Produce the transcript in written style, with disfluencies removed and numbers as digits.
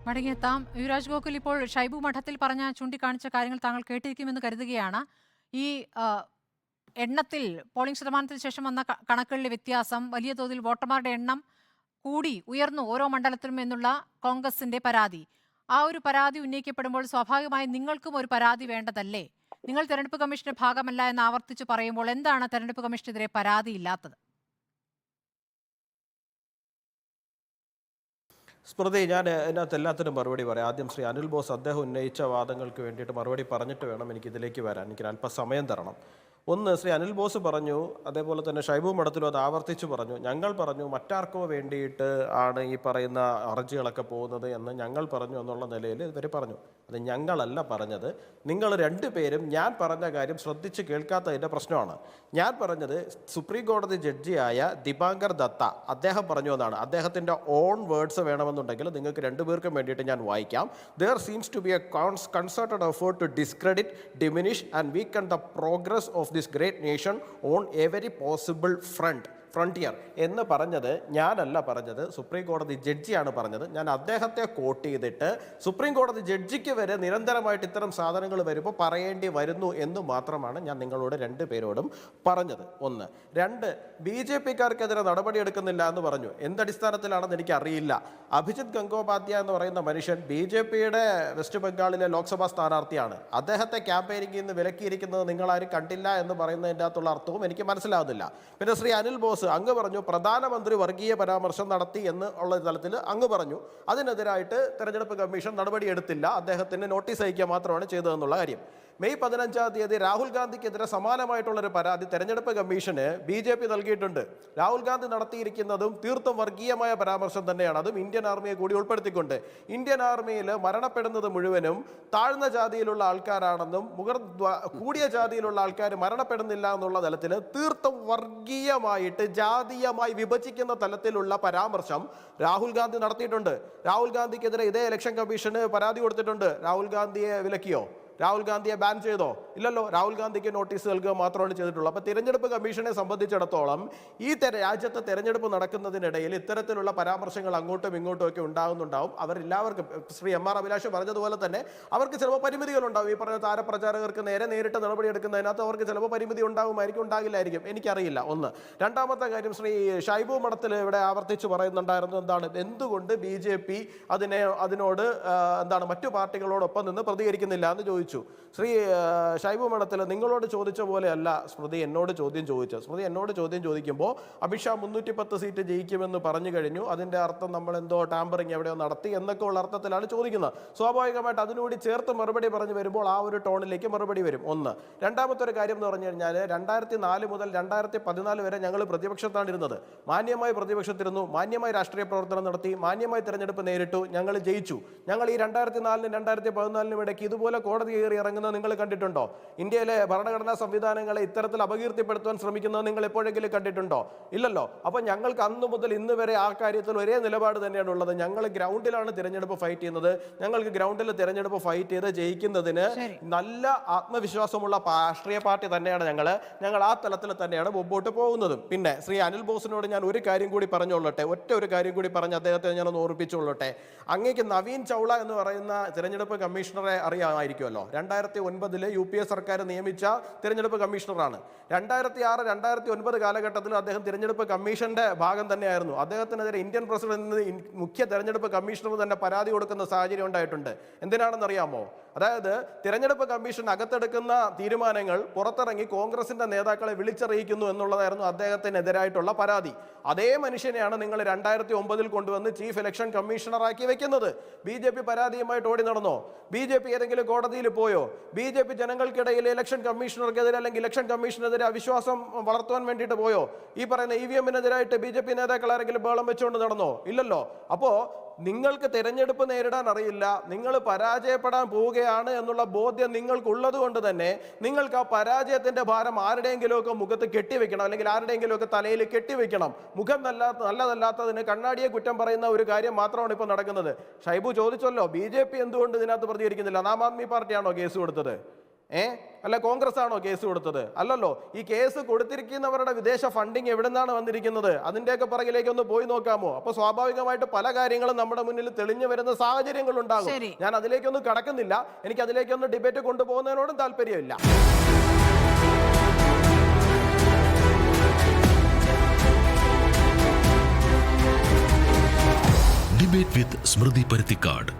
മടങ്ങിയെത്താം. യുവരാജ് ഗോകുൽ ഇപ്പോൾ ഷൈബു മഠത്തിൽ ചൂണ്ടിക്കാണിച്ച കാര്യങ്ങൾ താങ്കൾ കേട്ടിരിക്കുമെന്ന് കരുതുകയാണ്. ഈ ആ, എണ്ണത്തിൽ പോളിംഗ് ശതമാനത്തിന് ശേഷം വന്ന കണക്കുകളിലെ വ്യത്യാസം, വലിയ തോതിൽ വോട്ടർമാരുടെ എണ്ണം ഉയർന്നു ഓരോ മണ്ഡലത്തിലും എന്നുള്ള കോൺഗ്രസിന്റെ പരാതി. ആ ഒരു പരാതി ഉന്നയിക്കപ്പെടുമ്പോൾ സ്വാഭാവികമായും നിങ്ങൾക്കും ഒരു പരാതി വേണ്ടതല്ലേ? നിങ്ങൾ തെരഞ്ഞെടുപ്പ് കമ്മീഷന്റെ ഭാഗമല്ല എന്ന് ആവർത്തിച്ച് പറയുമ്പോൾ എന്താണ് തെരഞ്ഞെടുപ്പ് കമ്മീഷനെതിരെ പരാതിയില്ലാത്തത്? സ്മൃതി, ഞാൻ ഇതിനകത്ത് എല്ലാത്തിനും മറുപടി പറയാം. ആദ്യം ശ്രീ അനിൽ ബോസ് അദ്ദേഹം ഉന്നയിച്ച വാദങ്ങൾക്ക് വേണ്ടിയിട്ട് മറുപടി പറഞ്ഞിട്ട് വേണം എനിക്ക് ഇതിലേക്ക് വരാൻ. എനിക്ക് അല്പം സമയം തരണം. ഒന്ന്, ശ്രീ അനിൽ ബോസ് പറഞ്ഞു, അതേപോലെ തന്നെ ഷൈബു മഠത്തിലും അത് ആവർത്തിച്ചു പറഞ്ഞു, ഞങ്ങൾ പറഞ്ഞു മറ്റാർക്കോ വേണ്ടിയിട്ട് ആണ് ഈ പറയുന്ന ഹർജികളൊക്കെ പോകുന്നത് എന്ന് ഞങ്ങൾ പറഞ്ഞു എന്നുള്ള നിലയിൽ ഇവർ പറഞ്ഞു. അത് ഞങ്ങളല്ല പറഞ്ഞത്. നിങ്ങൾ രണ്ടുപേരും ഞാൻ പറഞ്ഞ കാര്യം ശ്രദ്ധിച്ച് കേൾക്കാത്തതിൻ്റെ പ്രശ്നമാണ്. ഞാൻ പറഞ്ഞത് സുപ്രീം കോടതി ജഡ്ജിയായ ദിബാങ്കർ ദത്ത അദ്ദേഹം പറഞ്ഞു എന്നാണ്. അദ്ദേഹത്തിൻ്റെ ഓൺ വേർഡ്സ് വേണമെന്നുണ്ടെങ്കിൽ നിങ്ങൾക്ക് രണ്ടുപേർക്കും വേണ്ടിയിട്ട് ഞാൻ വായിക്കാം. There seems to be a concerted effort to discredit, diminish and weaken the progress of this great nation on every possible frontier എന്ന് പറഞ്ഞത് ഞാനല്ല പറഞ്ഞത്, സുപ്രീം കോടതി ജഡ്ജിയാണ് പറഞ്ഞത്. ഞാൻ അദ്ദേഹത്തെ കോട്ട് ചെയ്തിട്ട് സുപ്രീം കോടതി ജഡ്ജിക്ക് വരെ നിരന്തരമായിട്ട് ഇത്തരം സാധനങ്ങൾ വരുമ്പോൾ പറയേണ്ടി വരുന്നു എന്ന് മാത്രമാണ് ഞാൻ നിങ്ങളോട് രണ്ടുപേരോടും പറഞ്ഞത്. ഒന്ന്. രണ്ട്, BJP-ക്കാർക്കെതിരെ നടപടിയെടുക്കുന്നില്ല എന്ന് പറഞ്ഞു. എന്തടിസ്ഥാനത്തിലാണെന്ന് എനിക്കറിയില്ല. അഭിജിത് ഗംഗോപാധ്യായ എന്ന് പറയുന്ന മനുഷ്യൻ BJP-യുടെ വെസ്റ്റ് ബംഗാളിലെ ലോക്സഭാ സ്ഥാനാർത്ഥിയാണ്. അദ്ദേഹത്തെ ക്യാമ്പയിനിങ്ങിൽ നിന്ന് വിലക്കിയിരിക്കുന്നത് നിങ്ങളാരും കണ്ടില്ല എന്ന് പറയുന്നതിൻ്റെ അകത്തുള്ള അർത്ഥവും എനിക്ക് മനസ്സിലാവുന്നില്ല. പിന്നെ ശ്രീ അനിൽ ബോസ് അങ്ങ് പറഞ്ഞു പ്രധാനമന്ത്രി വർഗീയ പരാമർശം നടത്തി എന്നുള്ള തലത്തിൽ അങ്ങ് പറഞ്ഞു. അതിനെതിരായിട്ട് തെരഞ്ഞെടുപ്പ് കമ്മീഷൻ നടപടിയെടുത്തില്ല, അദ്ദേഹത്തിന് നോട്ടീസ് അയക്കുക മാത്രമാണ് ചെയ്തതെന്നുള്ള കാര്യം. മെയ് 15-ാം തീയതി രാഹുൽ ഗാന്ധിക്കെതിരെ സമാനമായിട്ടുള്ളൊരു പരാതി തെരഞ്ഞെടുപ്പ് കമ്മീഷന് BJP നൽകിയിട്ടുണ്ട്. രാഹുൽ ഗാന്ധി നടത്തിയിരിക്കുന്നതും തീർത്തും വർഗീയമായ പരാമർശം തന്നെയാണ്. അതും ഇന്ത്യൻ ആർമിയെ കൂടി ഉൾപ്പെടുത്തിക്കൊണ്ട്. ഇന്ത്യൻ ആർമിയിൽ മരണപ്പെടുന്നത് മുഴുവനും താഴ്ന്ന ജാതിയിലുള്ള ആൾക്കാരാണെന്നും കൂടിയ ജാതിയിലുള്ള ആൾക്കാർ മരണപ്പെടുന്നില്ല എന്നുള്ള തലത്തിൽ തീർത്തും വർഗീയമായിട്ട് ജാതീയമായി വിഭജിക്കുന്ന തലത്തിലുള്ള പരാമർശം രാഹുൽ ഗാന്ധി നടത്തിയിട്ടുണ്ട്. രാഹുൽ ഗാന്ധിക്കെതിരെ ഇതേ ഇലക്ഷൻ കമ്മീഷന് പരാതി കൊടുത്തിട്ടുണ്ട്. രാഹുൽ ഗാന്ധിയെ വിലക്കിയോ? രാഹുൽ ഗാന്ധിയെ ബാൻ ചെയ്തോ? ഇല്ലല്ലോ. രാഹുൽ ഗാന്ധിക്ക് നോട്ടീസ് നൽകുക മാത്രമാണ് ചെയ്തിട്ടുള്ളത്. അപ്പോൾ തിരഞ്ഞെടുപ്പ് കമ്മീഷനെ സംബന്ധിച്ചിടത്തോളം ഈ രാജ്യത്തെ തെരഞ്ഞെടുപ്പ് നടക്കുന്നതിനിടയിൽ ഇത്തരത്തിലുള്ള പരാമർശങ്ങൾ അങ്ങോട്ടും ഇങ്ങോട്ടും ഒക്കെ ഉണ്ടാകുന്നുണ്ടാവും. അവരെല്ലാവർക്കും ശ്രീ MR അഭിലാഷ് പറഞ്ഞതുപോലെ തന്നെ അവർക്ക് ചിലപ്പോൾ പരിമിതികളുണ്ടാവും. ഈ പറഞ്ഞ താരപ്രചാരകർക്ക് നേരിട്ട് നടപടിയെടുക്കുന്നതിനകത്ത് അവർക്ക് ചിലപ്പോൾ പരിമിതി ഉണ്ടാകുമായിരിക്കും, ഉണ്ടാകില്ലായിരിക്കും, എനിക്കറിയില്ല. ഒന്ന്. രണ്ടാമത്തെ കാര്യം, ശ്രീ ഷൈബു മഠത്തിൽ ഇവിടെ ആവർത്തിച്ച് പറയുന്നുണ്ടായിരുന്നു എന്താണ്, എന്തുകൊണ്ട് BJP അതിനോട് എന്താണ് മറ്റു പാർട്ടികളോടൊപ്പം നിന്ന് പ്രതികരിക്കുന്നില്ല എന്ന് ചോദിച്ചു. ശ്രീ ഷൈബു മഠത്തിൽ നിങ്ങളോട് ചോദിച്ച പോലെയല്ല സ്മൃതി എന്നോട് ചോദ്യം ചോദിച്ചത്. സ്മൃതി എന്നോട് ചോദ്യം ചോദിക്കുമ്പോൾ അമിത്ഷാ 310 സീറ്റ് ജയിക്കുമെന്ന് പറഞ്ഞു കഴിഞ്ഞു, അതിൻ്റെ അർത്ഥം നമ്മൾ എന്തോ ടാമ്പറിങ് എവിടെയോ നടത്തി എന്നൊക്കെ ഉള്ള അർത്ഥത്തിലാണ് ചോദിക്കുന്നത്. സ്വാഭാവികമായിട്ട് അതിനോട് ചേർത്ത് മറുപടി പറഞ്ഞു വരുമ്പോൾ ആ ഒരു ടോണിലേക്ക് മറുപടി വരും. ഒന്ന്. രണ്ടാമത്തെ ഒരു കാര്യം എന്ന് പറഞ്ഞു കഴിഞ്ഞാൽ 2004 മുതൽ 2014 വരെ ഞങ്ങൾ പ്രതിപക്ഷത്താണ് ഇരുന്നത്. മാന്യമായി പ്രതിപക്ഷത്തിരുന്നു, മാന്യമായി രാഷ്ട്രീയ പ്രവർത്തനം നടത്തി, മാന്യമായി തെരഞ്ഞെടുപ്പ് നേരിട്ടു, ഞങ്ങൾ ജയിച്ചു. ഞങ്ങൾ ഈ 2004-നും 2014-നും ഇടയ്ക്ക് ഇതുപോലെ കോടതി കയറി ഇറങ്ങുന്നത് നിങ്ങൾ കണ്ടിട്ടുണ്ടോ? ഇന്ത്യയിലെ ഭരണഘടനാ സംവിധാനങ്ങളെ ഇത്തരത്തിൽ അപകീർത്തിപ്പെടുത്താൻ ശ്രമിക്കുന്നത് നിങ്ങൾ എപ്പോഴെങ്കിലും കണ്ടിട്ടുണ്ടോ? ഇല്ലല്ലോ. അപ്പോൾ ഞങ്ങൾക്ക് അന്നു മുതൽ ഇന്ന് വരെ ആ കാര്യത്തിൽ ഒരേ നിലപാട് തന്നെയാണ് ഉള്ളത്. ഞങ്ങൾ ഗ്രൗണ്ടിലാണ് തിരഞ്ഞെടുപ്പ് ഫൈറ്റ് ചെയ്യുന്നത്. ഞങ്ങൾക്ക് ഗ്രൗണ്ടിൽ തിരഞ്ഞെടുപ്പ് ഫൈറ്റ് ചെയ്ത് ജയിക്കുന്നതിന് നല്ല ആത്മവിശ്വാസമുള്ള രാഷ്ട്രീയ പാർട്ടി തന്നെയാണ് ഞങ്ങൾ ആ തലത്തിൽ തന്നെയാണ് മുമ്പോട്ട് പോകുന്നത്. പിന്നെ ശ്രീ അനിൽ ബോസിനോട് ഞാൻ ഒരു കാര്യം കൂടി പറഞ്ഞുകൊള്ളട്ടെ, ഒരു കാര്യം കൂടി പറഞ്ഞ് അദ്ദേഹത്തെ ഞാനൊന്ന് ഓർപ്പിച്ചുകൊള്ളട്ടെ. അങ്ങേക്ക് നവീൻ ചൗള എന്ന് പറയുന്ന തിരഞ്ഞെടുപ്പ് കമ്മീഷണറെ അറിയാമായിരിക്കുമല്ലോ. 2009 UPA സർക്കാർ നിയമിച്ച തിരഞ്ഞെടുപ്പ് കമ്മീഷണറാണ്. 2006, 2009 കാലഘട്ടത്തിൽ അദ്ദേഹം തിരഞ്ഞെടുപ്പ് കമ്മീഷന്റെ ഭാഗം തന്നെയായിരുന്നു. അദ്ദേഹത്തിനെതിരെ ഇന്ത്യൻ പ്രസിഡന്റിന് മുഖ്യ തെരഞ്ഞെടുപ്പ് കമ്മീഷണർ തന്നെ പരാതി കൊടുക്കുന്ന സാഹചര്യം ഉണ്ടായിട്ടുണ്ട്. എന്തിനാണെന്നറിയാമോ? അതായത് തിരഞ്ഞെടുപ്പ് കമ്മീഷൻ അകത്തെടുക്കുന്ന തീരുമാനങ്ങൾ പുറത്തിറങ്ങി കോൺഗ്രസിന്റെ നേതാക്കളെ വിളിച്ചറിയിക്കുന്നു എന്നുള്ളതായിരുന്നു അദ്ദേഹത്തിനെതിരായിട്ടുള്ള പരാതി. അതേ മനുഷ്യനെയാണ് നിങ്ങൾ 2009 കൊണ്ടുവന്ന് ചീഫ് ഇലക്ഷൻ കമ്മീഷണറാക്കി വെക്കുന്നത്. BJP പരാതിയുമായിട്ട് ഓടി നടന്നോ? BJP ഏതെങ്കിലും കോടതിയിൽ പോയോ? BJP ജനങ്ങൾക്കിടയിൽ ഇലക്ഷൻ കമ്മീഷണർക്കെതിരെ അല്ലെങ്കിൽ ഇലക്ഷൻ കമ്മീഷനെതിരെ അവിശ്വാസം വളർത്തുവാൻ വേണ്ടിയിട്ട് പോയോ? ഈ പറയുന്ന EVM-നെതിരായിട്ട് BJP നേതാക്കൾ ആരെങ്കിലും ബഹളം വെച്ചുകൊണ്ട് നടന്നോ? ഇല്ലല്ലോ. അപ്പോൾ നിങ്ങൾക്ക് തിരഞ്ഞെടുപ്പ് നേരിടാൻ അറിയില്ല, നിങ്ങൾ പരാജയപ്പെടാൻ പോവുകയാണ് എന്നുള്ള ബോധ്യം നിങ്ങൾക്കുള്ളത് കൊണ്ട് തന്നെ നിങ്ങൾക്ക് ആ പരാജയത്തിന്റെ ഭാരം ആരുടെയെങ്കിലുമൊക്കെ മുഖത്ത് കെട്ടിവെക്കണം, അല്ലെങ്കിൽ ആരുടെയെങ്കിലുമൊക്കെ തലയിൽ കെട്ടിവെക്കണം. മുഖം നല്ലതല്ലാത്തതിന് കണ്ണാടിയെ കുറ്റം പറയുന്ന ഒരു കാര്യം മാത്രമാണ് ഇപ്പോൾ നടക്കുന്നത്. ഷൈബു ചോദിച്ചല്ലോ BJP എന്തുകൊണ്ട് ഇതിനകത്ത് പ്രതികരിക്കുന്നില്ല? ആം ആദ്മി പാർട്ടിയാണോ കേസ് കൊടുത്തത്? അല്ല കോൺഗ്രസ് ആണോ കേസ് കൊടുത്തത്? അല്ലല്ലോ. ഈ കേസ് കൊടുത്തിരിക്കുന്നവരുടെ വിദേശ ഫണ്ടിങ് എവിടെ നിന്നാണ് വന്നിരിക്കുന്നത്? അതിൻ്റെയൊക്കെ പുറകിലേക്ക് ഒന്ന് പോയി നോക്കാമോ? അപ്പോൾ സ്വാഭാവികമായിട്ട് പല കാര്യങ്ങളും നമ്മുടെ മുന്നിൽ തെളിഞ്ഞു വരുന്ന സാഹചര്യങ്ങൾ ഉണ്ടാകും. ഞാൻ അതിലേക്കൊന്നും കടക്കുന്നില്ല. എനിക്ക് അതിലേക്കൊന്നും ഡിബേറ്റ് കൊണ്ടുപോകുന്നതിനോടും താല്പര്യമില്ല. ഡിബേറ്റ് വിത്ത് സ്മൃതി പരുത്തിക്കാട്.